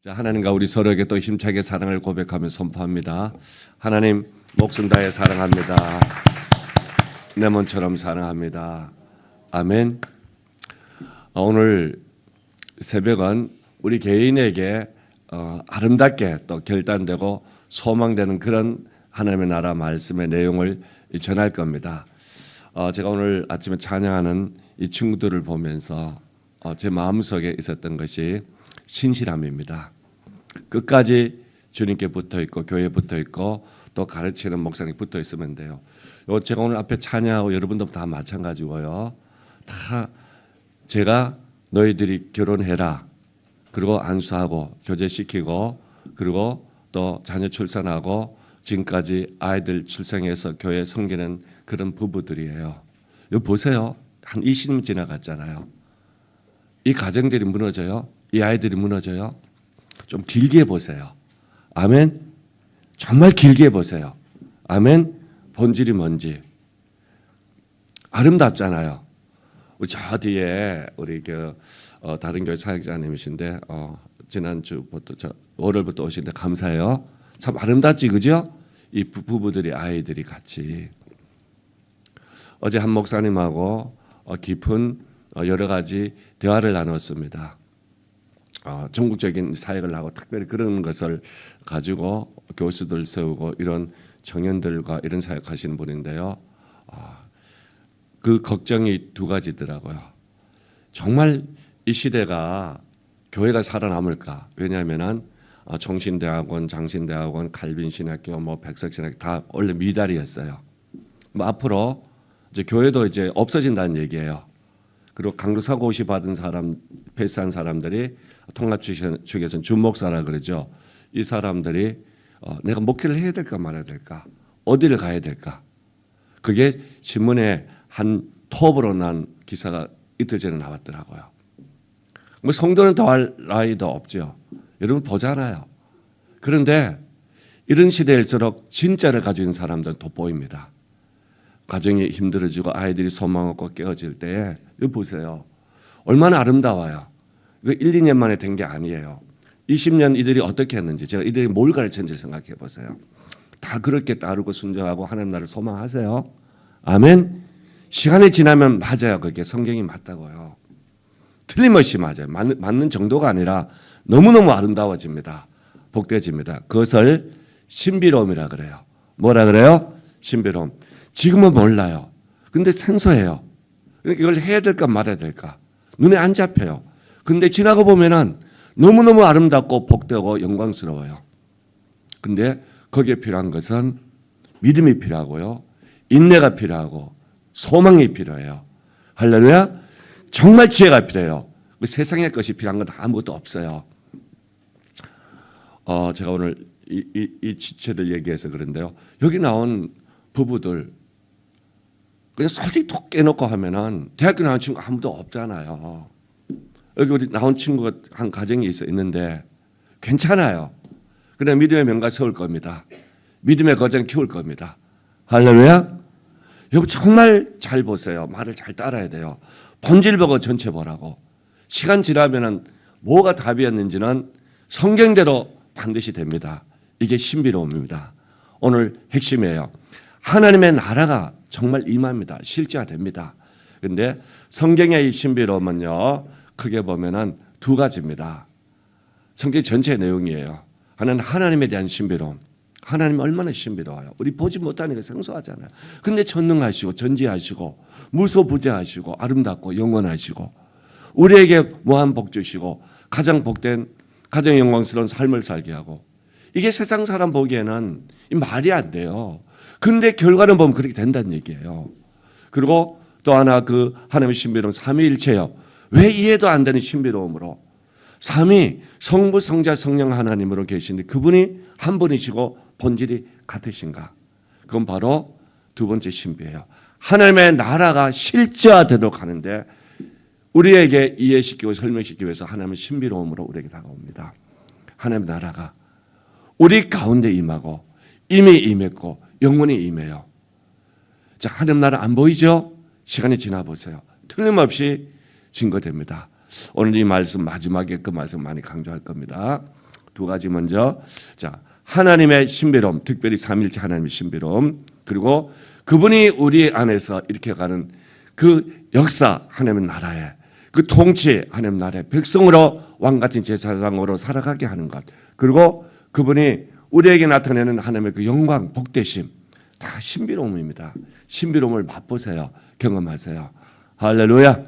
자, 하나님과 우리 서로에게 또 힘차게 사랑을 고백하며 선포합니다. 하나님, 목숨 다해 사랑합니다. 내 몸처럼 사랑합니다. 아멘. 오늘 새벽은 우리 개인에게 아름답게 또 결단되고 소망되는 그런 하나님의 나라 말씀의 내용을 전할 겁니다. 제가 오늘 아침에 찬양하는 이 친구들을 보면서 제 마음속에 있었던 것이 신실함입니다. 끝까지 주님께 붙어 있고 교회에 붙어 있고 또 가르치는 목사님이 붙어 있으면 돼요. 제가 오늘 앞에 찬양하고 여러분도 다 마찬가지고요. 다 제가 너희들이 결혼해라. 그리고 안수하고 교제시키고 그리고 또 자녀 출산하고 지금까지 아이들 출생해서 교회 섬기는 그런 부부들이에요. 이거 보세요. 한 20년 지나갔잖아요. 이 가정들이 무너져요. 이 아이들이 무너져요. 좀 길게 보세요. 아멘. 정말 길게 보세요. 아멘. 본질이 뭔지 아름답잖아요. 저 뒤에 우리 다른 교회 사역자님이신데 지난주부터 월요일부터 오시는데 감사해요. 참 아름답지, 그죠? 이 부부들이 아이들이 같이 어제 한 목사님하고 깊은 여러 가지 대화를 나눴습니다. 전국적인 사역을 하고 특별히 그런 것을 가지고 교수들 세우고 이런 청년들과 이런 사역하시는 분인데요. 그 걱정이 두 가지더라고요. 정말 이 시대가 교회가 살아남을까? 왜냐하면은 총신대학원, 장신대학원, 칼빈신학교, 백석신학교 다 원래 미달이었어요. 앞으로 이제 교회도 이제 없어진다는 얘기예요. 그리고 강도사고 고시 받은 사람, 패스한 사람들이 통합 측에서는 준목사라 그러죠. 이 사람들이 내가 목회를 해야 될까 말아야 될까? 어디를 가야 될까? 그게 신문에 한 톱으로 난 기사가 이틀 전에 나왔더라고요. 뭐 성도는 더할 나위도 없죠. 여러분 보잖아요. 그런데 이런 시대일수록 진짜를 가지고 있는 사람들은 돋보입니다. 가정이 힘들어지고 아이들이 소망 없고 깨어질 때에 이거 보세요. 얼마나 아름다워요. 이거 1, 2년 만에 된 게 아니에요. 20년 이들이 어떻게 했는지 제가 이들이 뭘 가르쳤는지 생각해 보세요. 다 그렇게 따르고 순종하고 하나님 나라를 소망하세요. 아멘. 시간이 지나면 맞아요. 그게 성경이 맞다고요. 틀림없이 맞아요. 맞는 정도가 아니라 너무너무 아름다워집니다. 복되어집니다. 그것을 신비로움이라 그래요. 뭐라 그래요? 신비로움. 지금은 몰라요. 근데 생소해요. 이걸 해야 될까 말아야 될까? 눈에 안 잡혀요. 근데 지나고 보면은 너무너무 아름답고 복되고 영광스러워요. 근데 거기에 필요한 것은 믿음이 필요하고요. 인내가 필요하고 소망이 필요해요. 할렐루야. 정말 지혜가 필요해요. 세상의 것이 필요한 건 아무것도 없어요. 제가 오늘 이 지체들 얘기해서 그런데요. 여기 나온 부부들 그냥 솔직히 톡 깨놓고 하면은 대학교 나온 친구 아무도 없잖아요. 여기 우리 나온 친구가 한 가정이 있는데 괜찮아요. 그냥 믿음의 명가 세울 겁니다. 믿음의 거장 키울 겁니다. 할렐루야. 여러분 정말 잘 보세요. 말을 잘 따라야 돼요. 본질 보고 전체 보라고. 시간 지나면은 뭐가 답이었는지는 성경대로 반드시 됩니다. 이게 신비로움입니다. 오늘 핵심이에요. 하나님의 나라가 정말 임합니다. 실제화됩니다. 그런데 성경의 이 신비로움은요. 크게 보면은 두 가지입니다. 성경 전체 내용이에요. 하나는 하나님에 대한 신비로움. 하나님 얼마나 신비로워요. 우리 보지 못하는 게 생소하잖아요. 근데 전능하시고 전지하시고 무소부재하시고 아름답고 영원하시고 우리에게 무한 복 주시고 가장 복된 가장 영광스러운 삶을 살게 하고 이게 세상 사람 보기에는 말이 안 돼요. 근데 결과는 보면 그렇게 된다는 얘기예요. 그리고 또 하나 그 하나님의 신비로움 삼위일체요. 왜 이해도 안 되는 신비로움으로 삼위 성부 성자 성령 하나님으로 계신데 그분이 한 분이시고 본질이 같으신가? 그건 바로 두 번째 신비예요. 하나님의 나라가 실제화되도록 하는데 우리에게 이해시키고 설명시키기 위해서 하나님의 신비로움으로 우리에게 다가옵니다. 하나님의 나라가 우리 가운데 임하고 이미 임했고 영원히 임해요. 자, 하나님 나라 안 보이죠? 시간이 지나 보세요. 틀림없이 증거됩니다. 오늘 이 말씀 마지막에 그 말씀 많이 강조할 겁니다. 두 가지 먼저 자 하나님의 신비로움, 특별히 삼위일체 하나님의 신비로움, 그리고 그분이 우리 안에서 이렇게 가는 그 역사, 하나님의 나라에 그 통치, 하나님 나라의 백성으로 왕같은 제사장으로 살아가게 하는 것, 그리고 그분이 우리에게 나타내는 하나님의 그 영광, 복되심, 다 신비로움입니다. 신비로움을 맛보세요. 경험하세요. 할렐루야.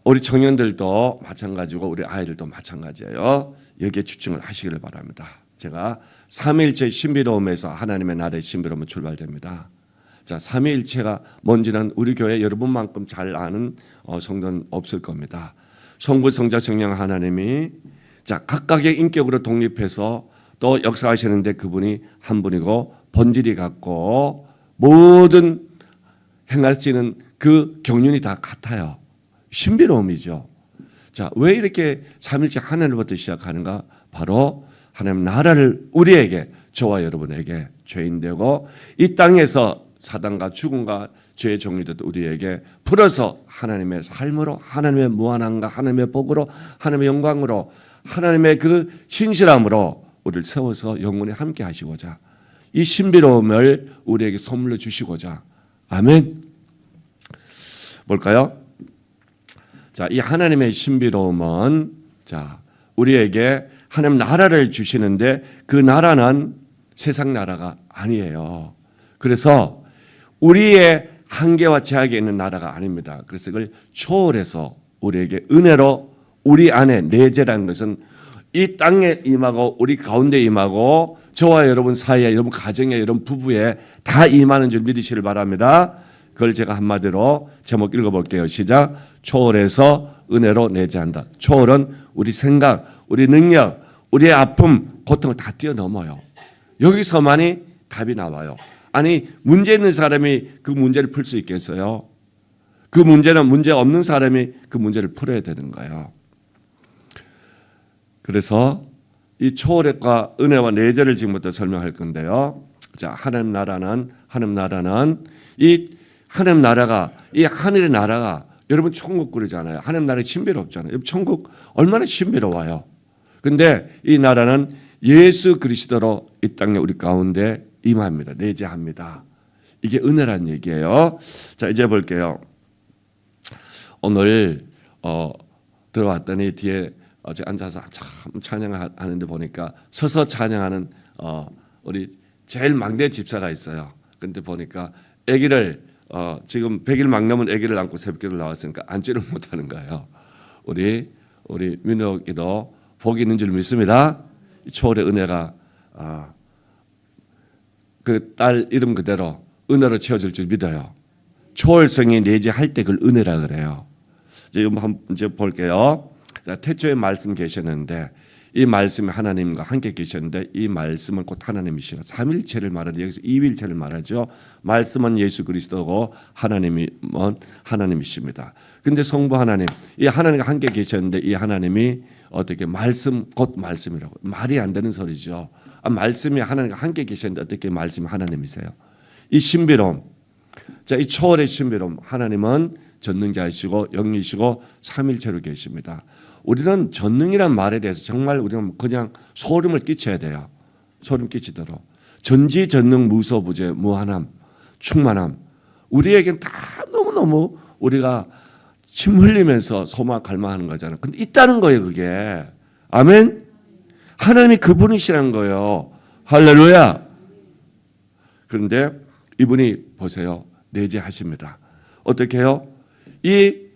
우리 청년들도 마찬가지고 우리 아이들도 마찬가지예요. 여기에 집중을 하시기를 바랍니다. 제가 삼위일체 신비로움에서 하나님의 나라의 신비로움은 출발됩니다. 자, 삼위일체가 뭔지는 우리 교회 여러분만큼 잘 아는 성도는 없을 겁니다. 성부, 성자, 성령 하나님이 자 각각의 인격으로 독립해서 또 역사하시는데 그분이 한 분이고 본질이 같고 모든 행하시는 그 경륜이 다 같아요. 신비로움이죠. 자, 왜 이렇게 삼일체 하나님부터 시작하는가? 바로 하나님 나라를 우리에게, 저와 여러분에게 죄인 되고 이 땅에서 사단과 죽음과 죄의 종류도 우리에게 풀어서 하나님의 삶으로, 하나님의 무한함과 하나님의 복으로, 하나님의 영광으로, 하나님의 그 신실함으로 우리를 세워서 영원히 함께 하시고자 이 신비로움을 우리에게 선물로 주시고자. 아멘. 뭘까요? 자, 이 하나님의 신비로움은 자, 우리에게 하나님 나라를 주시는데 그 나라는 세상 나라가 아니에요. 그래서 우리의 한계와 제약에 있는 나라가 아닙니다. 그래서 이걸 초월해서 우리에게 은혜로 우리 안에 내재라는 것은 이 땅에 임하고 우리 가운데 임하고 저와 여러분 사이에, 여러분 가정에, 여러분 부부에 다 임하는 줄 믿으시길 바랍니다. 그걸 제가 한마디로 제목 읽어볼게요. 시작. 초월해서 은혜로 내재한다. 초월은 우리 생각, 우리 능력, 우리의 아픔, 고통을 다 뛰어넘어요. 여기서만이 답이 나와요. 아니, 문제 있는 사람이 그 문제를 풀 수 있겠어요? 그 문제는 문제 없는 사람이 그 문제를 풀어야 되는 거예요. 그래서 이 초월과 은혜와 내재를 지금부터 설명할 건데요. 자, 하나님 나라는 이 하나님 나라가, 이 하늘의 나라가, 여러분 천국 그러잖아요. 하나님 나라의 신비롭잖아요. 천국 얼마나 신비로워요. 근데 이 나라는 예수 그리스도로 이 땅에 우리 가운데 임합니다. 내재합니다. 이게 은혜란 얘기예요. 자, 이제 볼게요. 오늘 들어왔더니 뒤에 어제 앉아서 참 찬양하는데 보니까 서서 찬양하는 우리 제일 막내 집사가 있어요. 근데 보니까 아기를 지금 100일 막 넘은 아기를 안고 새벽기도를 나왔으니까 앉지를 못하는 거예요. 우리 민호기도 복이 있는 줄 믿습니다. 초월의 은혜가 그 딸 이름 그대로 은혜로 채워질 줄 믿어요. 초월성이 내재할 때 그걸 은혜라 그래요. 지금 한번 볼게요. 태초에 말씀 계셨는데 이 말씀이 하나님과 함께 계셨는데 이 말씀은 곧 하나님이시라. 삼일체를 말하죠. 여기서 이일체를 말하죠. 말씀은 예수 그리스도고 하나님은 하나님이십니다. 근데 성부 하나님, 이 하나님과 함께 계셨는데 이 하나님이 어떻게 말씀 곧 말씀이라고 말이 안 되는 소리죠. 말씀이 하나님과 함께 계셨는데 어떻게 말씀이 하나님이세요? 이 신비로움, 자, 이 초월의 신비로움, 하나님은 전능자이시고 영이시고 삼일체로 계십니다. 우리는 전능이란 말에 대해서 정말 우리는 그냥 소름을 끼쳐야 돼요. 소름 끼치도록 전지전능 무소부재 무한함 충만함, 우리에겐 다 너무너무 우리가 침 흘리면서 소망 갈망하는 거잖아요. 근데 있다는 거예요, 그게. 아멘. 하나님이 그분이시라는 거예요. 할렐루야. 그런데 이분이 보세요, 내재하십니다. 어떻게 해요? 이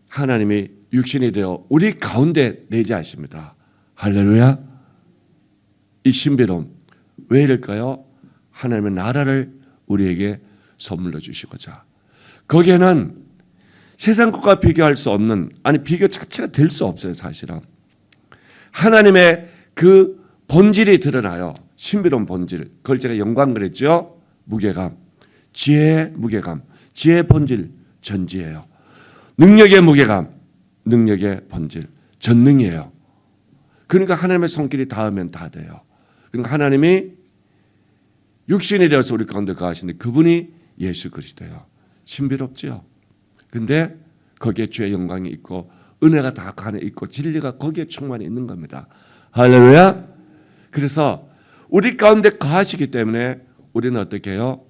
하나님이 육신이 되어 우리 가운데 내재하십니다. 할렐루야. 이 신비로움 왜 이럴까요? 하나님의 나라를 우리에게 선물로 주시고자. 거기에는 세상 것과 비교할 수 없는, 아니 비교 자체가 될 수 없어요. 사실은 하나님의 그 본질이 드러나요. 신비로운 본질. 그걸 제가 영광 그랬죠. 무게감, 지혜의 무게감, 지혜의 본질 전지예요. 능력의 무게감, 능력의 본질 전능이에요. 그러니까 하나님의 손길이 닿으면 다 돼요. 그러니까 하나님이 육신이 되어서 우리 가운데 거하시는데 그분이 예수 그리스도예요. 신비롭죠. 근데 거기에 주의 영광이 있고 은혜가 다 그 안에 있고 진리가 거기에 충만히 있는 겁니다. 할렐루야. 그래서 우리 가운데 거하시기 때문에 우리는 어떻게 해요?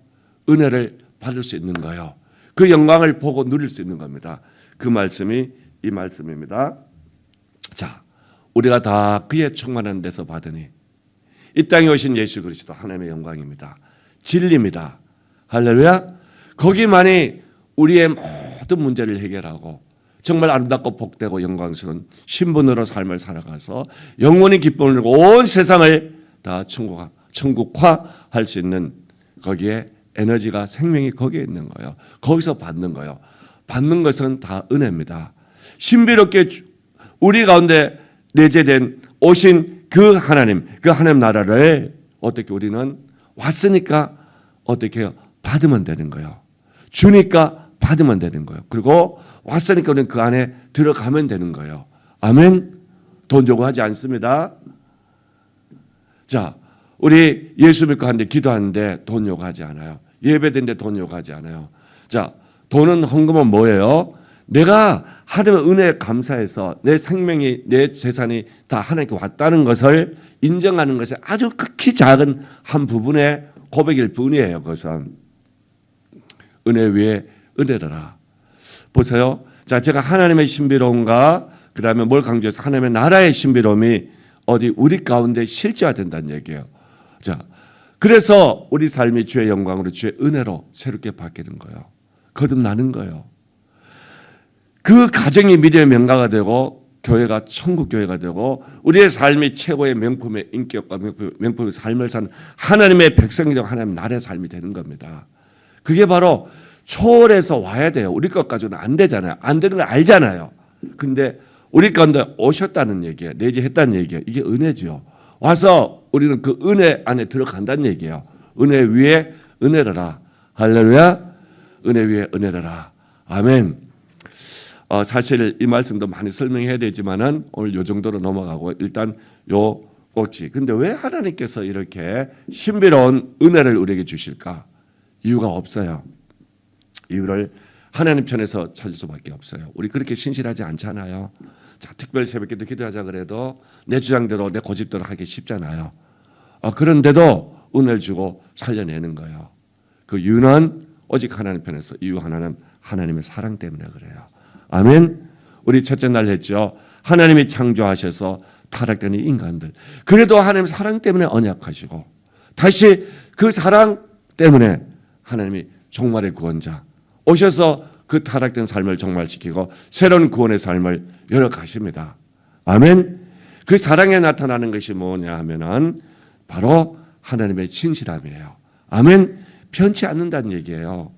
은혜를 받을 수 있는 거예요. 그 영광을 보고 누릴 수 있는 겁니다. 그 말씀이 이 말씀입니다. 자, 우리가 다 그의 충만한 데서 받으니 이 땅에 오신 예수 그리스도 하나님의 영광입니다. 진리입니다. 할렐루야. 거기만이 우리의 모든 문제를 해결하고 정말 아름답고 복되고 영광스러운 신분으로 삶을 살아가서 영원히 기쁨을 누리고 온 세상을 다 천국화할 수 있는 거기에 에너지가 생명이 거기에 있는 거예요. 거기서 받는 거예요. 받는 것은 다 은혜입니다. 신비롭게 우리 가운데 내재된 오신 그 하나님 나라를 어떻게 우리는 왔으니까 어떻게 해요? 받으면 되는 거예요. 주니까 받으면 되는 거예요. 그리고 왔으니까 우리는 그 안에 들어가면 되는 거예요. 아멘. 돈 요구하지 않습니다. 자, 우리 예수 믿고 하는데 기도하는데 돈 요구하지 않아요. 예배드리는데 돈 요구하지 않아요. 자, 돈은 헌금은 뭐예요? 내가 하나님의 은혜에 감사해서 내 생명이 내 재산이 다 하나님께 왔다는 것을 인정하는 것이 아주 극히 작은 한 부분의 고백일 뿐이에요. 그것은 은혜 위에 은혜더라. 보세요. 자, 제가 하나님의 신비로움과 그 다음에 뭘 강조해서 하나님의 나라의 신비로움이 어디 우리 가운데 실제화된다는 얘기예요. 자, 그래서 우리 삶이 주의 영광으로 주의 은혜로 새롭게 바뀌는 거예요. 거듭나는 거예요. 그 가정이 미래의 명가가 되고 교회가 천국 교회가 되고 우리의 삶이 최고의 명품의 인격과 명품의 삶을 사는 하나님의 백성이 되고 하나님의 나라의 삶이 되는 겁니다. 그게 바로 초월해서 와야 돼요. 우리 것 가지고는 안 되잖아요. 안 되는 걸 알잖아요. 근데 우리 가운데 오셨다는 얘기예요. 내재했다는 얘기예요. 이게 은혜죠. 와서 우리는 그 은혜 안에 들어간다는 얘기예요. 은혜 위에 은혜라라. 할렐루야. 은혜 위에 은혜라라. 아멘. 사실 이 말씀도 많이 설명해야 되지만은 오늘 요 정도로 넘어가고 일단 요 꼭지. 근데 왜 하나님께서 이렇게 신비로운 은혜를 우리에게 주실까? 이유가 없어요. 이유를 하나님 편에서 찾을 수밖에 없어요. 우리 그렇게 신실하지 않잖아요. 자, 특별 새벽기도 기도하자 그래도 내 주장대로 내 고집대로 하기 쉽잖아요. 그런데도 은혜를 주고 살려내는 거예요. 그 이유는 오직 하나님 편에서 이유 하나는 하나님의 사랑 때문에 그래요. 아멘. 우리 첫째 날 했죠. 하나님이 창조하셔서 타락된 인간들. 그래도 하나님 사랑 때문에 언약하시고 다시 그 사랑 때문에 하나님이 종말의 구원자 오셔서 그 타락된 삶을 종말시키고 새로운 구원의 삶을 열어가십니다. 아멘. 그 사랑에 나타나는 것이 뭐냐 하면은 바로 하나님의 진실함이에요. 아멘. 편치 않는다는 얘기예요.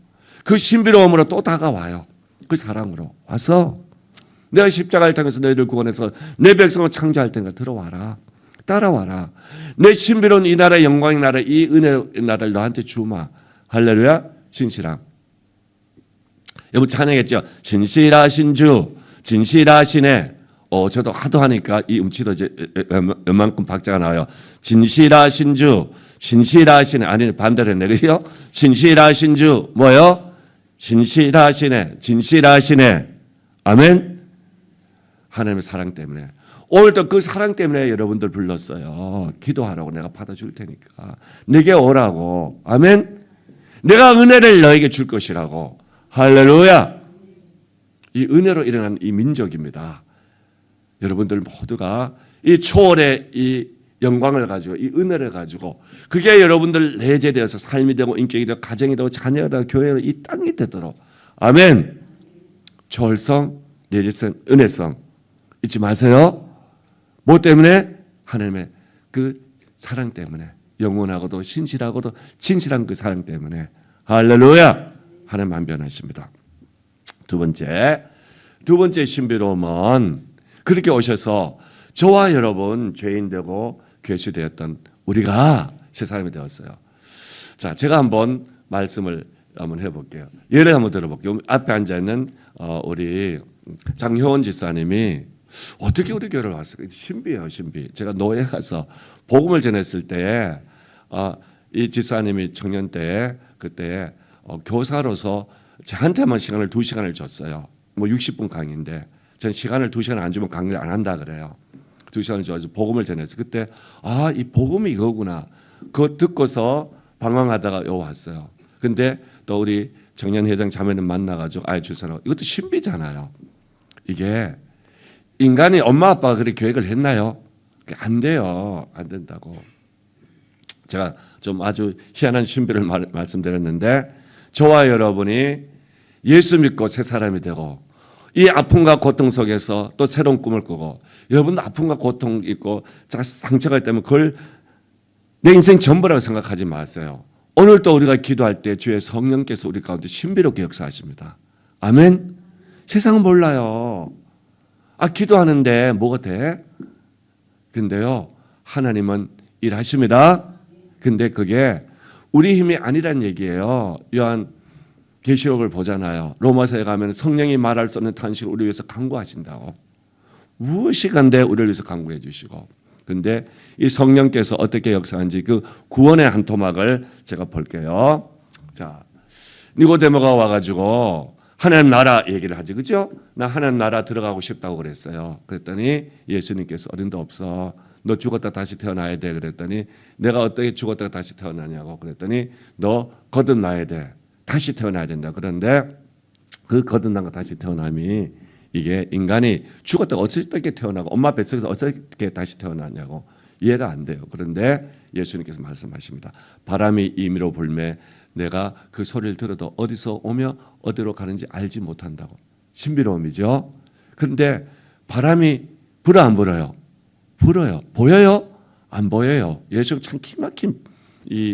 그 신비로움으로 또 다가와요. 그 사랑으로 와서 내가 십자가를 통해서 너희를 구원해서 내 백성을 창조할 테니까 들어와라. 따라와라. 내 신비로운 이 나라의 영광의 나라 이 은혜의 나라를 너한테 주마. 할렐루야. 진실함. 여러분 찬양했죠. 진실하신 주, 진실하시네. 저도 하도 하니까 이 음치도 이제 웬만큼 박자가 나와요. 진실하신 주, 진실하시네. 아니 반대로 했네. 그죠? 진실하신 주, 뭐요? 진실하시네. 진실하시네. 아멘. 하나님의 사랑 때문에. 오늘도 그 사랑 때문에 여러분들 불렀어요. 기도하라고 내가 받아줄 테니까. 내게 오라고. 아멘. 내가 은혜를 너에게 줄 것이라고. 할렐루야. 이 은혜로 일어난 이 민족입니다. 여러분들 모두가 이 초월의 이 영광을 가지고 이 은혜를 가지고 그게 여러분들 내재되어서 삶이 되고 인격이 되고 가정이 되고 자녀가 되고 교회가 이 땅이 되도록. 아멘. 초월성, 내재성, 은혜성 잊지 마세요. 뭐 때문에? 하나님의 그 사랑 때문에. 영원하고도 신실하고도 진실한 그 사랑 때문에. 할렐루야. 하나님 안 변하십니다. 두 번째 신비로움은 그렇게 오셔서 저와 여러분 죄인 되고 괴수되었던 우리가 새 사람이 되었어요. 자, 제가 한번 말씀을 한번 해볼게요. 예를 한번 들어볼게요. 앞에 앉아 있는 우리 장효원 지사님이 어떻게 우리 교회를 왔을까? 신비예요, 신비. 제가 노예 가서 복음을 전했을 때 이 지사님이 청년 때 그때 교사로서 저한테만 시간을 2시간을 줬어요. 뭐 60분 강의인데 전 시간을 2시간 안 주면 강의를 안 한다 그래요. 2시간을 줘가지고 복음을 전했어요. 그때 이 복음이 이거구나. 그거 듣고서 방황하다가 요 왔어요. 근데 또 우리 정년회장 자매는 만나가지고 아이 출산하고 이것도 신비잖아요. 이게 인간이 엄마 아빠가 그렇게 계획을 했나요? 안 돼요. 안 된다고. 제가 좀 아주 희한한 신비를 말씀드렸는데 저와 여러분이 예수 믿고 새 사람이 되고 이 아픔과 고통 속에서 또 새로운 꿈을 꾸고 여러분도 아픔과 고통 있고 상처가 있다면 그걸 내 인생 전부라고 생각하지 마세요. 오늘 또 우리가 기도할 때 주의 성령께서 우리 가운데 신비롭게 역사하십니다. 아멘. 세상은 몰라요. 기도하는데 뭐가 돼? 근데요 하나님은 일하십니다. 근데 그게 우리 힘이 아니란 얘기예요. 요한 계시록을 보잖아요. 로마서에 가면 성령이 말할 수 없는 탄식을 우리 위해서 간구하신다고. 무시간대 우리를 위해서 간구해 주시고. 근데 이 성령께서 어떻게 역사하는지 그 구원의 한 토막을 제가 볼게요. 자, 니고데모가 와가지고 하나님 나라 얘기를 하지, 그죠? 나 하나님 나라 들어가고 싶다고 그랬어요. 그랬더니 예수님께서 어린도 없어. 너 죽었다 다시 태어나야 돼. 그랬더니 내가 어떻게 죽었다가 다시 태어나냐고. 그랬더니 너 거듭나야 돼. 다시 태어나야 된다. 그런데 그 거듭난 거 다시 태어남이 이게 인간이 죽었다가 어떻게 태어나고 엄마 뱃속에서 어떻게 다시 태어나냐고 이해가 안 돼요. 그런데 예수님께서 말씀하십니다. 바람이 임의로 불매 내가 그 소리를 들어도 어디서 오며 어디로 가는지 알지 못한다고. 신비로움이죠. 그런데 바람이 불어 안 불어요? 불어요. 보여요? 안 보여요. 예수가 참 기막힌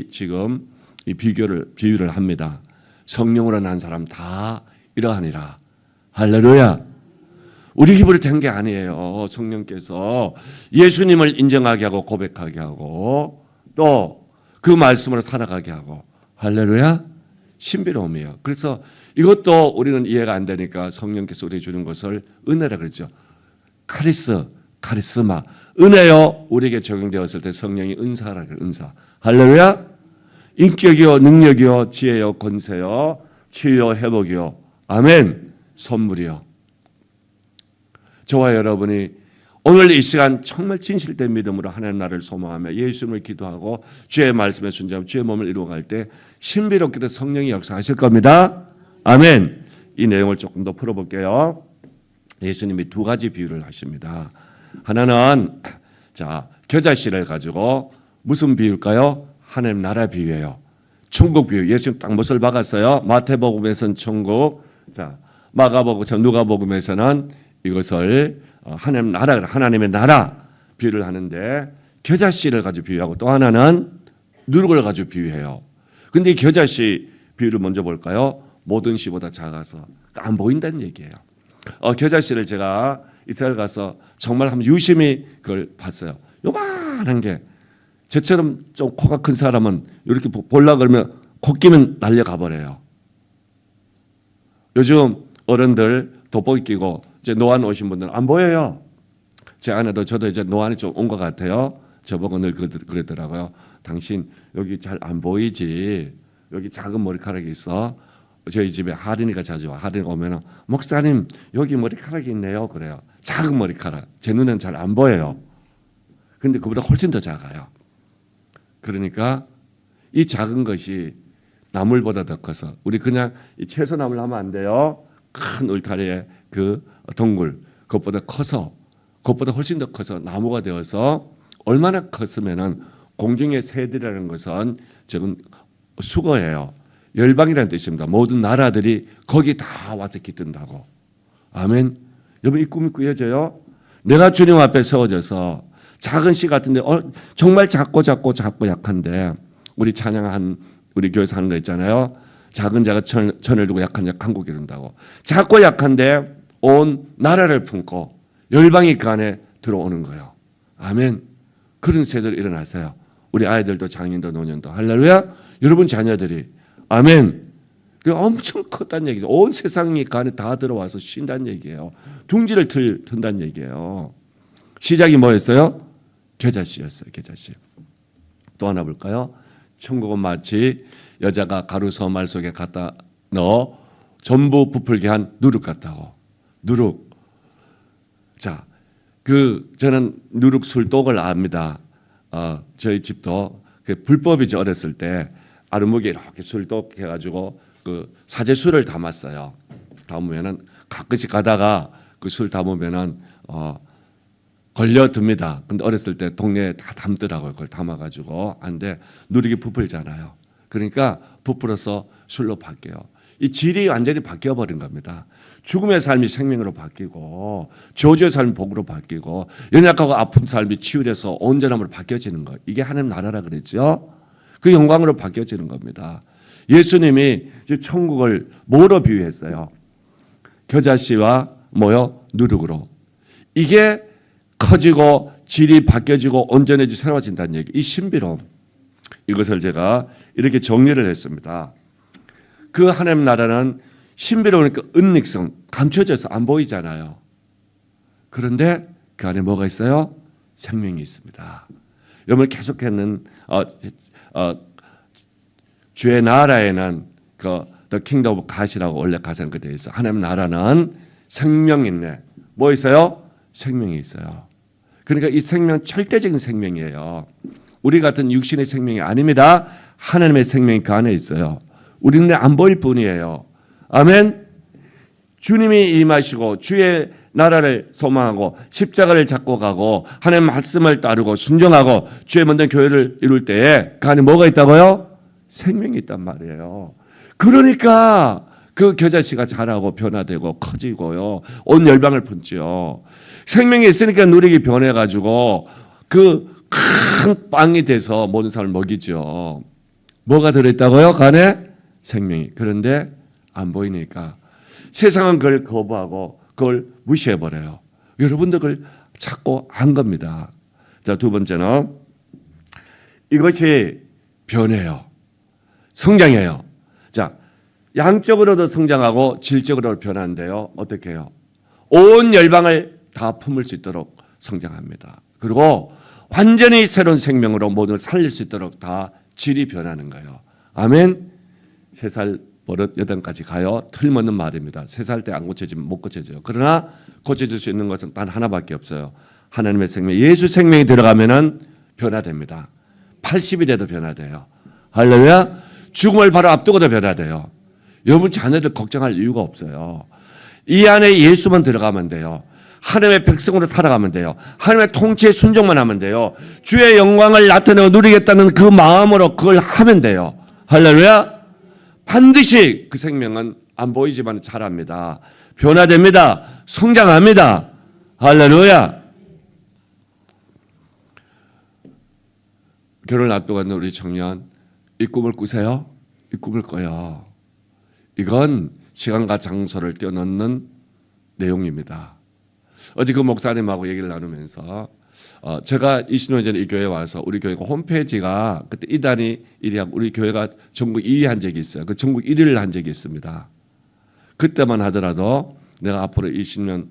지금 이 비유를 합니다. 성령으로 난 사람 다 이러하니라. 할렐루야. 우리 힘으로 된 게 아니에요. 성령께서 예수님을 인정하게 하고 고백하게 하고 또 그 말씀으로 살아가게 하고. 할렐루야. 신비로움이에요. 그래서 이것도 우리는 이해가 안 되니까 성령께서 우리에게 주는 것을 은혜라 그러죠. 카리스마. 은혜요 우리에게 적용되었을 때 성령이 은사라 그래요. 은사. 할렐루야. 인격이요 능력이요 지혜요 권세요 치유요 회복이요 아멘. 선물이요. 저와 여러분이 오늘 이 시간 정말 진실된 믿음으로 하나님 나라를 소망하며 예수님을 기도하고 주의 말씀에 순종하며 주의 몸을 이루어갈 때 신비롭게도 성령이 역사하실 겁니다. 아멘. 이 내용을 조금 더 풀어볼게요. 예수님이 두 가지 비유를 하십니다. 하나는 겨자씨를 가지고 무슨 비유일까요? 하나님 나라 비유예요. 천국 비유. 예수님 딱 못을 박았어요. 마태복음에서는 천국, 마가복음, 누가복음에서는 이것을 하나님의 나라 비유를 하는데 겨자씨를 가지고 비유하고 또 하나는 누룩을 가지고 비유해요. 근데 이 겨자씨 비유를 먼저 볼까요? 모든 씨보다 작아서 안 보인다는 얘기예요. 겨자씨를 제가 이스라엘 가서 정말 한번 유심히 그걸 봤어요. 요만한 게 저처럼 좀 코가 큰 사람은 이렇게 볼라 그러면 코 끼면 날려가 버려요. 요즘 어른들 돋보기 끼고 이제 노안 오신 분들은 안 보여요. 제 아내도 저도 이제 노안이 좀 온 것 같아요. 저보고 늘 그러더라고요. 당신 여기 잘 안 보이지? 여기 작은 머리카락이 있어. 저희 집에 하린이가 자주 와. 하린이가 오면 목사님 여기 머리카락이 있네요. 그래요. 작은 머리카락. 제 눈엔 잘 안 보여요. 근데 그보다 훨씬 더 작아요. 그러니까 이 작은 것이 나물보다 더 커서 우리 그냥 이 채소나물 하면 안 돼요. 큰 울타리에 그 동굴 그것보다 커서 그것보다 훨씬 더 커서 나무가 되어서 얼마나 컸으면은 공중의 새들이라는 것은 저건 수거예요. 열방이라는 뜻입니다. 모든 나라들이 거기 다 와서 깃든다고. 아멘. 여러분 이 꿈이 꾸어져요? 내가 주님 앞에 세워져서 작은 씨 같은데 정말 작고 약한데 우리 찬양한 우리 교회에서 하는 거 있잖아요. 작은 자가 천을 두고 약한 자가 강국을 이룬다고. 작고 약한데 온 나라를 품고 열방이 그 안에 들어오는 거예요. 아멘. 그런 세대로 일어나세요. 우리 아이들도 장인도 노년도 할렐루야. 여러분 자녀들이 아멘. 그 엄청 컸다는 얘기죠. 온 세상이 그 안에 다 들어와서 쉰다는 얘기예요. 둥지를 튼다는 얘기예요. 시작이 뭐였어요? 겨자씨였어요. 겨자씨. 또 하나 볼까요? 천국은 마치 여자가 가루 서말 속에 갖다 넣어 전부 부풀게 한 누룩 같다고. 누룩. 저는 누룩 술독을 압니다. 저희 집도 불법이죠. 어렸을 때 아르목에 이렇게 술독 해가지고 그 사제술을 담았어요. 담으면은 가끔씩 가다가 그 술 담으면은 걸려듭니다. 근데 어렸을 때 동네에 다 담더라고요. 그걸 담아가지고. 안돼 누룩이 부풀잖아요. 그러니까 부풀어서 술로 바뀌어요. 이 질이 완전히 바뀌어 버린 겁니다. 죽음의 삶이 생명으로 바뀌고 저주의 삶이 복으로 바뀌고 연약하고 아픈 삶이 치유돼서 온전함으로 바뀌어지는 거. 이게 하나님 나라라 그랬죠. 그 영광으로 바뀌어지는 겁니다. 예수님이 천국을 뭐로 비유했어요? 겨자씨와 뭐요? 누룩으로. 이게 커지고 질이 바뀌어지고 온전해지고 새로워진다는 얘기. 이 신비로움. 이것을 제가 이렇게 정리를 했습니다. 그 하나님 나라는 신비로우니까 은닉성, 감춰져서 안 보이잖아요. 그런데 그 안에 뭐가 있어요? 생명이 있습니다. 여러분 계속했는 주의 나라에는 The Kingdom of God이라고 원래 가사는 그대로 있어. 하나님 나라는 생명이 있네. 뭐 있어요? 생명이 있어요. 그러니까 이 생명 절대적인 생명이에요. 우리 같은 육신의 생명이 아닙니다. 하나님의 생명이 그 안에 있어요. 우리는 안 보일 뿐이에요. 아멘. 주님이 임하시고 주의 나라를 소망하고 십자가를 잡고 가고 하나님의 말씀을 따르고 순종하고 주의 만든 교회를 이룰 때에 그 안에 뭐가 있다고요? 생명이 있단 말이에요. 그러니까 그 겨자씨가 자라고 변화되고 커지고요. 온 열방을 품지요. 생명이 있으니까 누룩이 변해가지고 그 큰 빵이 돼서 모든 사람을 먹이죠. 뭐가 들어있다고요? 그 안에 생명이. 그런데 안 보이니까 세상은 그걸 거부하고 그걸 무시해버려요. 여러분들 그걸 찾고 한 겁니다. 자, 두 번째는 이것이 변해요. 성장해요. 자, 양적으로도 성장하고 질적으로 변하는데요. 어떻게 해요? 온 열방을 다 품을 수 있도록 성장합니다. 그리고 완전히 새로운 생명으로 모든 걸 살릴 수 있도록 다 질이 변하는 거예요. 아멘. 3살 버릇 8까지 가요. 틀림없는 말입니다. 3살 때 안 고쳐지면 못 고쳐져요. 그러나 고쳐질 수 있는 것은 단 하나밖에 없어요. 하나님의 생명, 예수 생명이 들어가면은 변화됩니다. 80이 돼도 변화돼요. 할렐루야. 죽음을 바로 앞두고도 변화돼요. 여러분 자녀들 걱정할 이유가 없어요. 이 안에 예수만 들어가면 돼요. 하나님의 백성으로 살아가면 돼요. 하나님의 통치에 순종만 하면 돼요. 주의 영광을 나타내고 누리겠다는 그 마음으로 그걸 하면 돼요. 할렐루야. 반드시 그 생명은 안 보이지만 자랍니다. 변화됩니다. 성장합니다. 할렐루야. 결혼을 앞두고 있는 우리 청년, 이 꿈을 꾸세요? 이 꿈을 꿔요. 이건 시간과 장소를 뛰어넘는 내용입니다. 어제 그 목사님하고 얘기를 나누면서 제가 20년 전에 이 교회에 와서 우리 교회가 홈페이지가 그때 이단이 1위하고 우리 교회가 전국 2위 한 적이 있어요. 그 전국 1위를 한 적이 있습니다. 그때만 하더라도 내가 앞으로 20년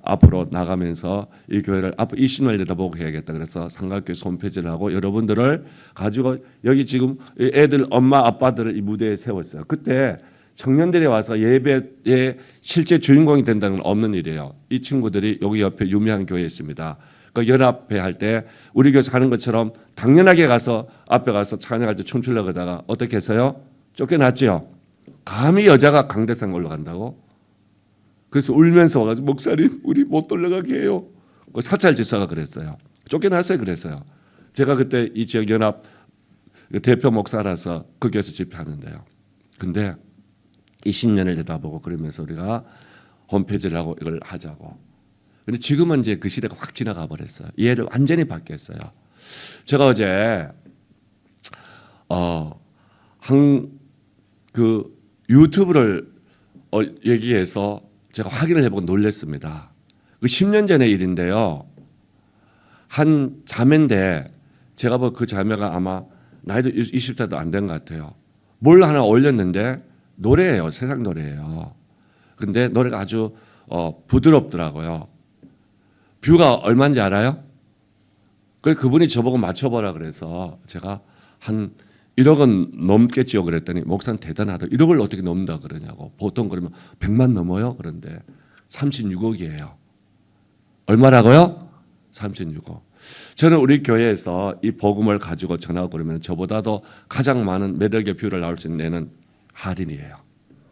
앞으로 나가면서 이 교회를 앞으로 20년을 내다보고 해야겠다. 그래서 상가교회 홈페이지를 하고 여러분들을 가지고 여기 지금 애들 엄마 아빠들을 이 무대에 세웠어요. 그때 청년들이 와서 예배의 실제 주인공이 된다는 건 없는 일이에요. 이 친구들이 여기 옆에 유명한 교회에 있습니다. 그 연합회 할 때 우리 교회에서 하는 것처럼 당연하게 가서 앞에 가서 찬양할 때 춤추려고 하다가 어떻게 해서요? 쫓겨났죠. 감히 여자가 강대상 올라간다고? 그래서 울면서 와가지고 목사님 우리 못 올라가게 해요. 사찰 지사가 그랬어요. 쫓겨났어요. 그랬어요. 제가 그때 이 지역 연합 대표 목사라서 그 교회에서 집회하는데요. 근데 20년을 내다보고 그러면서 우리가 홈페이지를 하고 이걸 하자고. 근데 지금은 이제 그 시대가 확 지나가 버렸어요. 이해를 완전히 바뀌었어요. 제가 어제 그 유튜브를 얘기해서 제가 확인을 해보고 놀랐습니다. 그 10년 전의 일인데요. 한 자매인데 제가 그 자매가 아마 나이도 20살도 안 된 것 같아요. 뭘 하나 올렸는데 노래예요. 세상 노래예요. 근데 노래가 아주 부드럽더라고요. 뷰가 얼마인지 알아요? 그분이 저보고 맞춰보라 그래서 제가 한 1억은 넘겠지요 그랬더니 목사는 대단하다. 1억을 어떻게 넘는다 그러냐고. 보통 그러면 100만 넘어요. 그런데 36억이에요. 얼마라고요? 3,600. 저는 우리 교회에서 이 복음을 가지고 전하고 그러면 저보다도 가장 많은 매력의 뷰를 나올 수 있는 애는 하린이에요.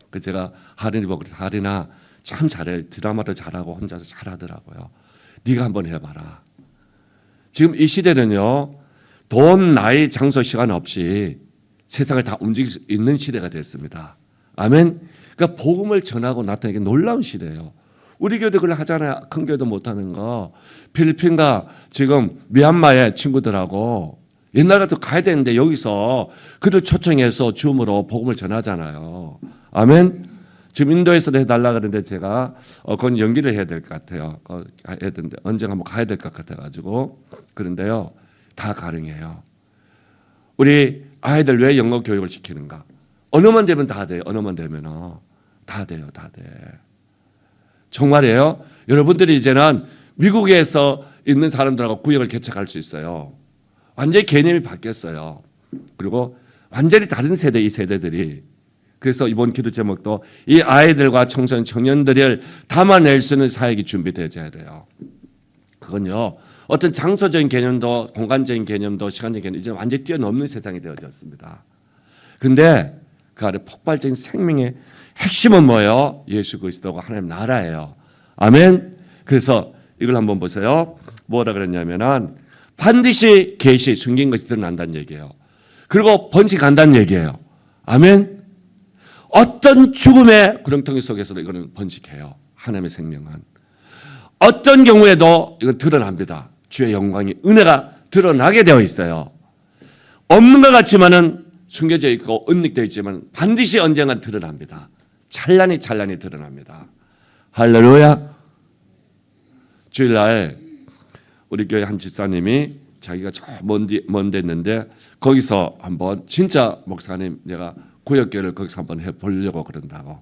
그래서 제가 하린이 보고 그래서 하린아 참 잘해. 드라마도 잘하고 혼자서 잘하더라고요. 네가 한번 해봐라. 지금 이 시대는요. 돈, 나이, 장소, 시간 없이 세상을 다 움직일 수 있는 시대가 됐습니다. 아멘. 그러니까 복음을 전하고 나타내기 놀라운 시대예요. 우리 교회도 그걸 하잖아요. 큰 교회도 못하는 거. 필리핀과 지금 미얀마의 친구들하고 옛날 같은 가야 되는데 여기서 그들 초청해서 줌으로 복음을 전하잖아요. 아멘. 지금 인도에서도 해달라 그러는데 제가 그건 연기를 해야 될 것 같아요. 해야 되는데 언젠가 한번 가야 될 것 같아가지고 그런데요. 다 가능해요. 우리 아이들 왜 영어 교육을 시키는가? 언어만 되면 다 돼요. 언어만 되면 다 돼요. 다 돼. 정말이에요. 여러분들이 이제는 미국에서 있는 사람들하고 구역을 개척할 수 있어요. 완전히 개념이 바뀌었어요. 그리고 완전히 다른 세대, 이 세대들이. 그래서 이번 기도 제목도 이 아이들과 청소년, 청년들을 담아낼 수 있는 사역이 준비되어야 돼요. 그건요. 어떤 장소적인 개념도 공간적인 개념도 시간적인 개념도 이제 완전히 뛰어넘는 세상이 되어졌습니다. 근데 그 안에 폭발적인 생명의 핵심은 뭐예요? 예수 그리스도가 하나님 나라예요. 아멘. 그래서 이걸 한번 보세요. 뭐라 그랬냐면은 반드시 계시 숨긴 것이 드러난다는 얘기예요. 그리고 번식한다는 얘기예요. 아멘. 어떤 죽음의 구렁텅이 속에서도 이거는 번식해요. 하나님의 생명은 어떤 경우에도 이건 드러납니다. 주의 영광이 은혜가 드러나게 되어 있어요. 없는 것 같지만은 숨겨져 있고 은닉되어 있지만 반드시 언젠가 드러납니다. 찬란히 드러납니다. 할렐루야. 주일날 우리 교회 한 집사님이 자기가 저 먼데 있는데 거기서 한번 진짜 목사님 내가 구역교회를 거기서 한번 해보려고 그런다고.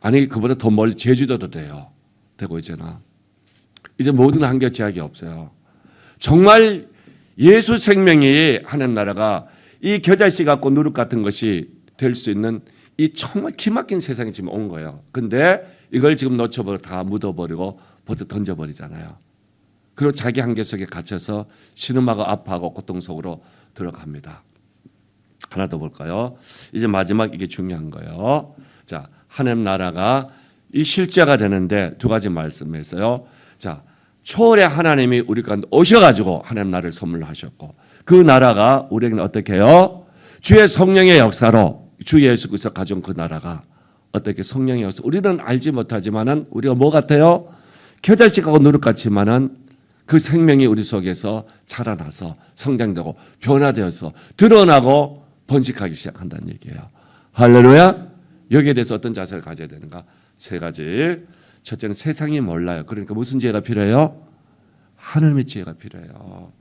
아니 그보다 더 멀리 제주도도 돼요. 되고 이제 모든 한계 제약이 없어요. 정말 예수 생명이 하나님 나라가 이 겨자씨 같고 누룩 같은 것이 될 수 있는 이 정말 기막힌 세상이 지금 온 거예요. 근데 이걸 지금 놓쳐버리고 다 묻어버리고 벌써 던져버리잖아요. 그리고 자기 한계 속에 갇혀서 신음하고 아파하고 고통 속으로 들어갑니다. 하나 더 볼까요? 이제 마지막 이게 중요한 거예요. 자, 하나님 나라가 이 실제가 되는데 두 가지 말씀했어요. 자, 초월의 하나님이 우리 가운데 오셔가지고 하나님 나라를 선물하셨고 그 나라가 우리에게는 어떻게 해요? 주의 성령의 역사로 주 예수 그리스도 가져온 그 나라가 어떻게 성령의 역사 우리는 알지 못하지만은 우리가 뭐 같아요? 겨자씨하고 누룩 같지만은 그 생명이 우리 속에서 자라나서 성장되고 변화되어서 드러나고 번식하기 시작한다는 얘기예요. 할렐루야. 여기에 대해서 어떤 자세를 가져야 되는가? 세 가지. 첫째는 세상이 몰라요. 그러니까 무슨 지혜가 필요해요? 하나님의 지혜가 필요해요.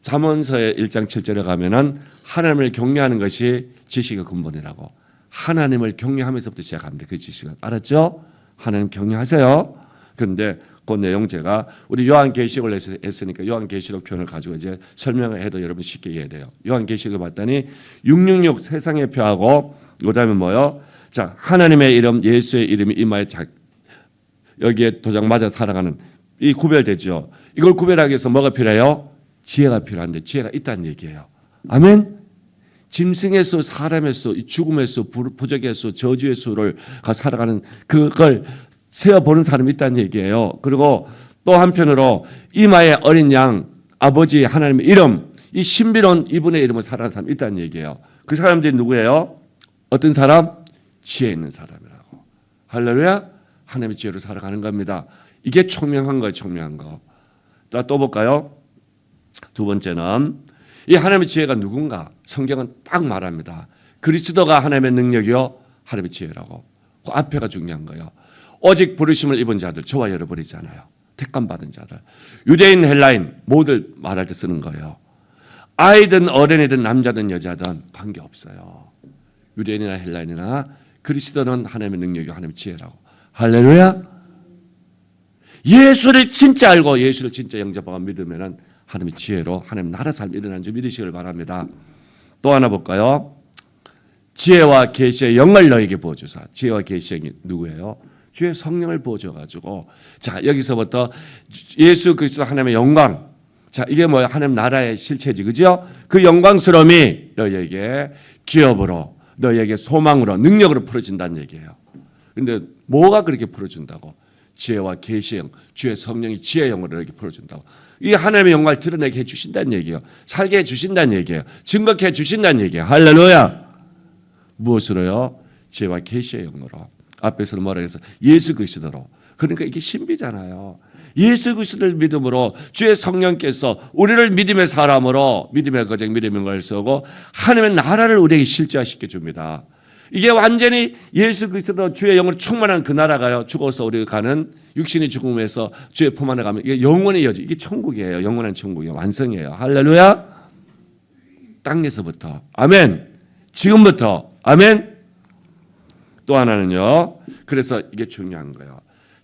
잠언서의 1장 7절에 가면은 하나님을 경외하는 것이 지식의 근본이라고. 하나님을 경외하면서부터 시작합니다. 그 지식은. 알았죠? 하나님 경외하세요. 그런데 그 내용 제가 우리 요한계시록을 했으니까 요한계시록 표현을 가지고 이제 설명을 해도 여러분 쉽게 이해해야 돼요. 요한계시록을 봤더니 666 세상의 표하고 그다음에 뭐요? 자, 하나님의 이름 예수의 이름이 이마에 여기에 도장 맞아 살아가는 이 구별되죠. 이걸 구별하기 위해서 뭐가 필요해요? 지혜가 필요한데 지혜가 있다는 얘기예요. 아멘. 짐승의 수, 사람의 수, 죽음의 수, 부적의 수, 저주의 수를 살아가는 그걸 세어보는 사람이 있다는 얘기예요. 그리고 또 한편으로 이마에 어린 양, 아버지 하나님의 이름, 이 신비로운 이분의 이름을 살아가는 사람이 있다는 얘기예요. 그 사람들이 누구예요? 어떤 사람? 지혜 있는 사람이라고. 할렐루야. 하나님의 지혜로 살아가는 겁니다. 이게 총명한 거예요. 총명한 거. 또 볼까요? 두 번째는 이 하나님의 지혜가 누군가? 성경은 딱 말합니다. 그리스도가 하나님의 능력이요 하나님의 지혜라고. 그 앞에가 중요한 거예요. 오직 부르심을 입은 자들, 저와 여러분이잖아요. 택감 받은 자들. 유대인, 헬라인 모두 말할 때 쓰는 거예요. 아이든 어른이든 남자든 여자든 관계없어요. 유대인이나 헬라인이나 그리스도는 하나님의 능력이요 하나님의 지혜라고. 할렐루야. 예수를 진짜 알고 예수를 진짜 영접하고 믿으면은 하나님의 지혜로 하나님 나라 삶이 일어나는 줄 믿으시길 바랍니다. 또 하나 볼까요? 지혜와 계시의 영을 너에게 부어주사. 지혜와 계시의 영이 누구예요? 주의 성령을 부어줘가지고 자 여기서부터 예수 그리스도 하나님의 영광 자 이게 뭐야 하나님 나라의 실체지 그죠? 그 영광스러움이 너희에게 기업으로 너희에게 소망으로 능력으로 풀어진다는 얘기예요. 근데 뭐가 그렇게 풀어준다고? 지혜와 계시의 영 주의 성령이 지혜의 영으로 이렇게 풀어준다고. 이 하나님의 영광을 드러내게 해주신다는 얘기예요. 살게 해주신다는 얘기예요. 증거케 해주신다는 얘기예요. 할렐루야. 무엇으로요? 지혜와 계시의 영으로. 앞에서는 뭐라 해서 예수 그리스도로. 그러니까 이게 신비잖아요. 예수 그리스도를 믿음으로 주의 성령께서 우리를 믿음의 사람으로 믿음의 거쟁 믿음의 걸 쓰고 하나님의 나라를 우리에게 실제화시켜 줍니다. 이게 완전히 예수 그리스도 주의 영으로 충만한 그 나라가요. 죽어서 우리가 가는 육신의 죽음에서 주의 품 안에 가면 이게 영원의 여지. 이게 천국이에요. 영원한 천국이에요. 완성이에요. 할렐루야. 땅에서부터. 아멘. 지금부터. 아멘. 또 하나는요. 그래서 이게 중요한 거예요.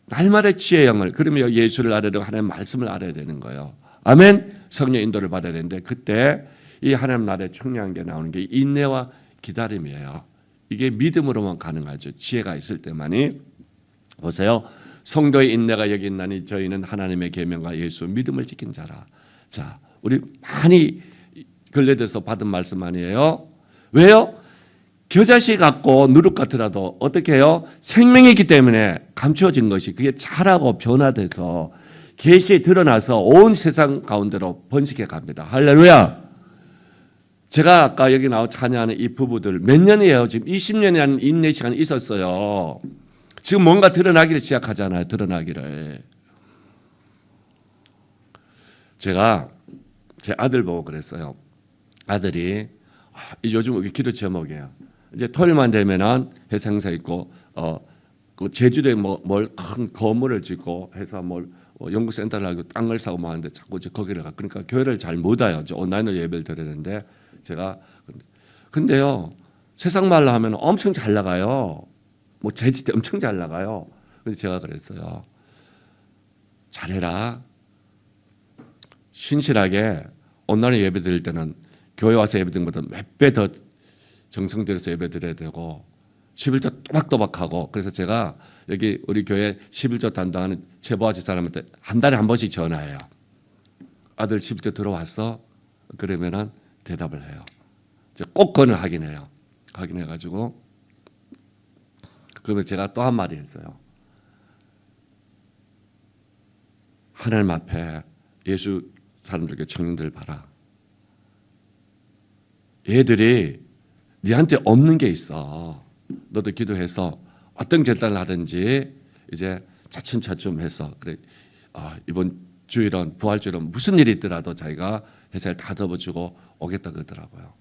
날마다 지혜의 영을 그러면 예수를 알아야 하나님 말씀을 알아야 되는 거예요. 아멘. 성령 인도를 받아야 되는데 그때 이 하나님 나라에 중요한 게 나오는 게 인내와 기다림이에요. 이게 믿음으로만 가능하죠. 지혜가 있을 때만이. 보세요. 성도의 인내가 여기 있나니 저희는 하나님의 계명과 예수 믿음을 지킨 자라. 자, 우리 많이 걸레대서 받은 말씀 아니에요? 왜요? 겨자씨 같고 누룩 같더라도 어떻게 해요? 생명이 있기 때문에 감추어진 것이 그게 자라고 변화돼서 계시에 드러나서 온 세상 가운데로 번식해 갑니다. 할렐루야. 제가 아까 여기 나와 찬양하는 이 부부들 몇 년이에요? 지금 20년이라는 인내 시간이 있었어요. 지금 뭔가 드러나기를 시작하잖아요. 드러나기를. 제가 제 아들 보고 그랬어요. 아들이 요즘 기도 제목이에요. 이제 토요일만 되면은 회사 행사 있고 그 제주도에 뭘 큰 건물을 짓고 해서 뭘 연구센터를 하고 땅을 사고 뭐 하는데 자꾸 이제 거기를 가. 그러니까 교회를 잘 못 와요. 온라인으로 예배를 드리는데 제가 근데요 세상 말로 하면 엄청 잘 나가요. 뭐 제지 때 엄청 잘 나가요. 근데 제가 그랬어요. 잘해라. 신실하게 온라인 예배 드릴 때는 교회 와서 예배 드리는 것보다 몇 배 더 정성 들여서 예배 드려야 되고 11조 또박또박하고 그래서 제가 여기 우리 교회 11조 담당하는 제보아지 사람한테 한 달에 한 번씩 전화해요. 아들 11조 들어왔어? 그러면은 대답을 해요. 꼭 그거는 확인해요. 확인해가지고 그러면 제가 또 한 마디 했어요. 하나님 앞에 예수 사람들께 청년들 봐라. 얘들이 네한테 없는 게 있어. 너도 기도해서 어떤 결단을 하든지 이제 차츰차츰 해서 그래 이번 주일은 부활주일은 무슨 일이 있더라도 자기가 회사를 다 덮어주고 오겠다 그러더라고요.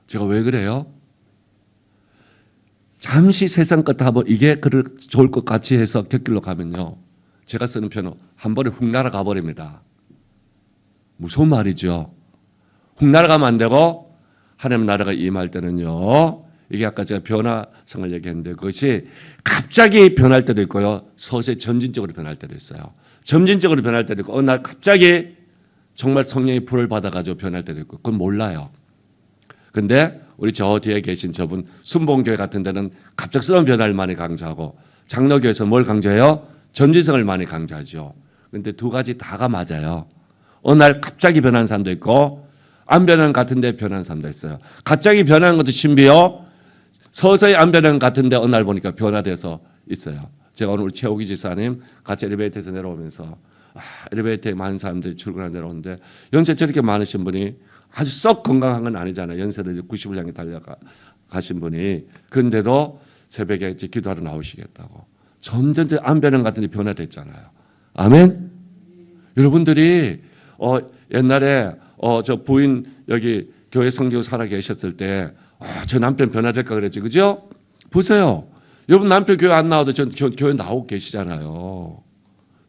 제가 왜 그래요? 잠시 세상 것 하고 이게 좋을 것 같이 해서 곁길로 가면요. 제가 쓰는 표현은 한 번에 훅 날아가 버립니다. 무서운 말이죠. 훅 날아가면 안 되고 하나님 나라가 임할 때는요. 이게 아까 제가 변화성을 얘기했는데 그것이 갑자기 변할 때도 있고요. 서서히 점진적으로 변할 때도 있어요. 점진적으로 변할 때도 있고 어느 날 갑자기 정말 성령의 불을 받아가지고 변할 때도 있고 그건 몰라요. 근데 우리 저 뒤에 계신 저분 순복음교회 같은 데는 갑작스러운 변화를 많이 강조하고 장로교에서 뭘 강조해요? 점진성을 많이 강조하죠. 근데 두 가지 다가 맞아요. 어느 날 갑자기 변하는 사람도 있고 안 변하는 같은데 변하는 사람도 있어요. 갑자기 변하는 것도 신비요. 서서히 안 변하는 같은데 어느 날 보니까 변화돼서 있어요. 제가 오늘 최호기 지사님 같이 엘리베이터에서 내려오면서 엘리베이터에 많은 사람들이 출근하고 내려오는데 연세 저렇게 많으신 분이 아주 썩 건강한 건 아니잖아요. 연세를 90을 향해 달려가신 분이. 그런데도 새벽에 이제 기도하러 나오시겠다고. 점점 안 변하는 것 같은데 변화됐잖아요. 아멘? 여러분들이 옛날에 저 부인 여기 교회 성교 살아 계셨을 때 저 남편 변화될까 그랬지. 그죠? 보세요. 여러분 남편 교회 안 나와도 저 교회 나오고 계시잖아요.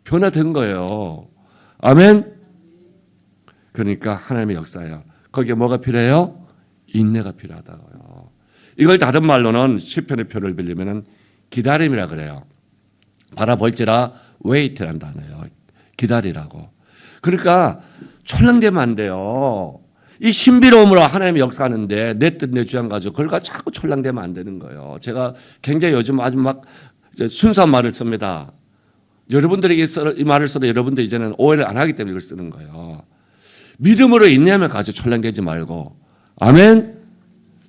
변화된 거예요. 아멘? 그러니까 하나님의 역사예요. 거기에 뭐가 필요해요? 인내가 필요하다고요. 이걸 다른 말로는 시편의 표를 빌리면은 기다림이라 그래요. 바라볼지라 wait란 단어예요. 기다리라고. 그러니까 촐랑대면 안 돼요. 이 신비로움으로 하나님이 역사하는데 내 뜻 내 주장 가지고 그걸 가지고 자꾸 촐랑대면 안 되는 거예요. 제가 굉장히 요즘 아주 막 순수한 말을 씁니다. 여러분들에게 이 말을 써도 여러분들 이제는 오해를 안 하기 때문에 이걸 쓰는 거예요. 믿음으로 인내하면 가지고 촐랑대지 말고, 아멘.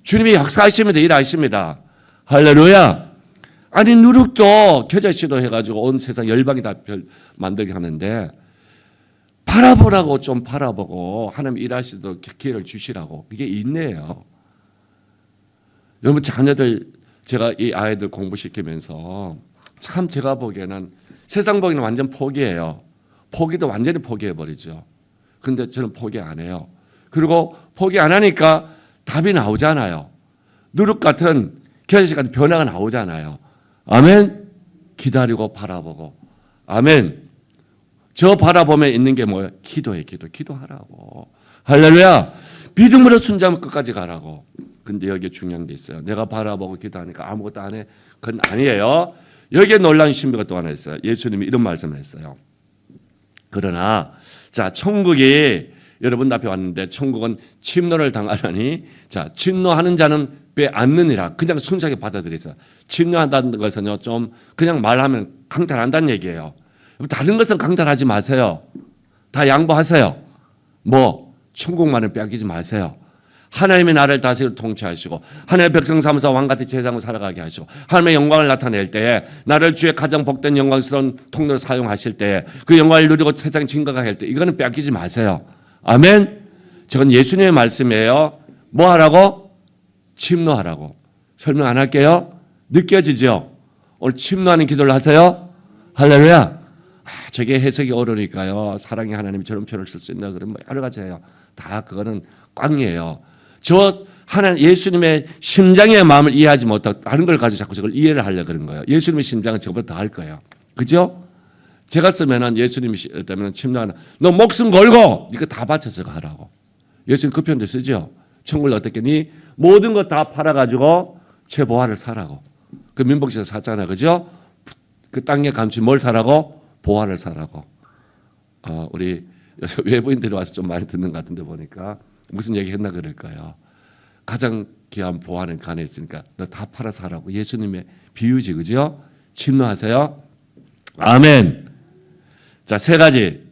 주님이 역사하십니다. 일하십니다. 할렐루야. 아니 누룩도 겨자 시도해가지고 온 세상 열방이 다 만들게 하는데 바라보라고 좀 바라보고 하나님 일하시도록 기회를 주시라고. 그게 인내예요. 여러분 자녀들 제가 이 아이들 공부시키면서 참 제가 보기에는 세상 보기에는 완전 포기해요. 포기도 완전히 포기해버리죠. 근데 저는 포기 안 해요. 그리고 포기 안 하니까 답이 나오잖아요. 누룩 같은 겨자씨 같은 변화가 나오잖아요. 아멘. 기다리고 바라보고. 아멘. 저 바라보면 있는 게 뭐예요? 기도해, 기도하라고. 할렐루야. 믿음으로 순종하면 끝까지 가라고. 근데 여기에 중요한 게 있어요. 내가 바라보고 기도하니까 아무것도 안 해. 그건 아니에요. 여기에 놀라운 신비가 또 하나 있어요. 예수님이 이런 말씀을 했어요. 그러나 자, 천국이 여러분 앞에 왔는데 천국은 침노를 당하나니 자, 침노하는 자는 빼앗느니라. 그냥 순수하게 받아들이세요. 침노한다는 것은요, 좀 그냥 말하면 강탈한다는 얘기예요. 다른 것은 강탈하지 마세요. 다 양보하세요. 뭐 천국만을 빼앗기지 마세요. 하나님의 나라를 다스리고 통치하시고 하나님의 백성 삼아서 왕같이 제사장으로 살아가게 하시고 하나님의 영광을 나타낼 때에 나를 주의 가장 복된 영광스러운 통로로 사용하실 때에 그 영광을 누리고 세상 증거가 할 때 이거는 빼앗기지 마세요. 아멘. 저건 예수님의 말씀이에요. 뭐 하라고? 침노하라고. 설명 안 할게요. 느껴지죠? 오늘 침노하는 기도를 하세요. 할렐루야. 저게 해석이 어려우니까요. 사랑의 하나님이 저런 표현을 쓸 수 있나 그러면 여러 가지예요. 다 그거는 꽝이에요. 저 하나님 예수님의 심장의 마음을 이해하지 못하고 다른 걸 가지고 자꾸 저걸 이해를 하려고 그런 거예요. 예수님의 심장은 저보다 더 할 거예요. 그죠? 제가 쓰면은 예수님이 때문에 침략하는 너 목숨 걸고 이거 다 바쳐서 하라고. 예수님 그 표현도 쓰죠. 천국을 어떻게 니 모든 거 다 팔아가지고 최보화를 사라고. 그 민복씨가 샀잖아요. 그죠? 그 땅에 감춘 뭘 사라고? 보화를 사라고. 우리 외부인들이 와서 좀 많이 듣는 것 같은데 보니까 무슨 얘기 했나 그럴 거예요. 가장 귀한 보화는 간에 있으니까 너 다 팔아 사라고. 예수님의 비유지. 그죠? 침노하세요. 아멘. 자, 세 가지.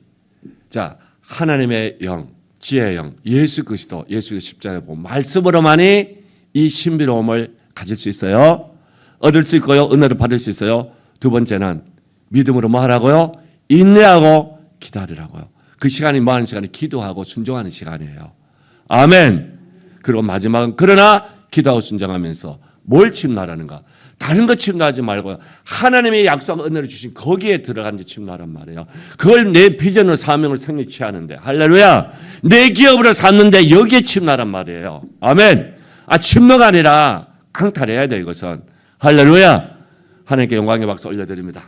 자, 하나님의 영, 지혜의 영, 예수 그리스도, 예수의 십자가에 보면 말씀으로만이 이 신비로움을 가질 수 있어요. 얻을 수 있고요. 은혜를 받을 수 있어요. 두 번째는 믿음으로 뭐 하라고요? 인내하고 기다리라고요. 그 시간이 뭐 하는 시간이 기도하고 순종하는 시간이에요. 아멘. 그리고 마지막은 그러나 기도하고 순종하면서 뭘 침노하라는가? 다른 거 침노하지 말고 하나님의 약속과 은혜를 주신 거기에 들어간 데 침노하란 말이에요. 그걸 내 비전으로 사명을 성취 하는데 할렐루야. 내 기업으로 샀는데 여기에 침노하란 말이에요. 아멘. 침노가 아니라 강탈해야 돼 이것은. 할렐루야. 하나님께 영광의 박수 올려드립니다.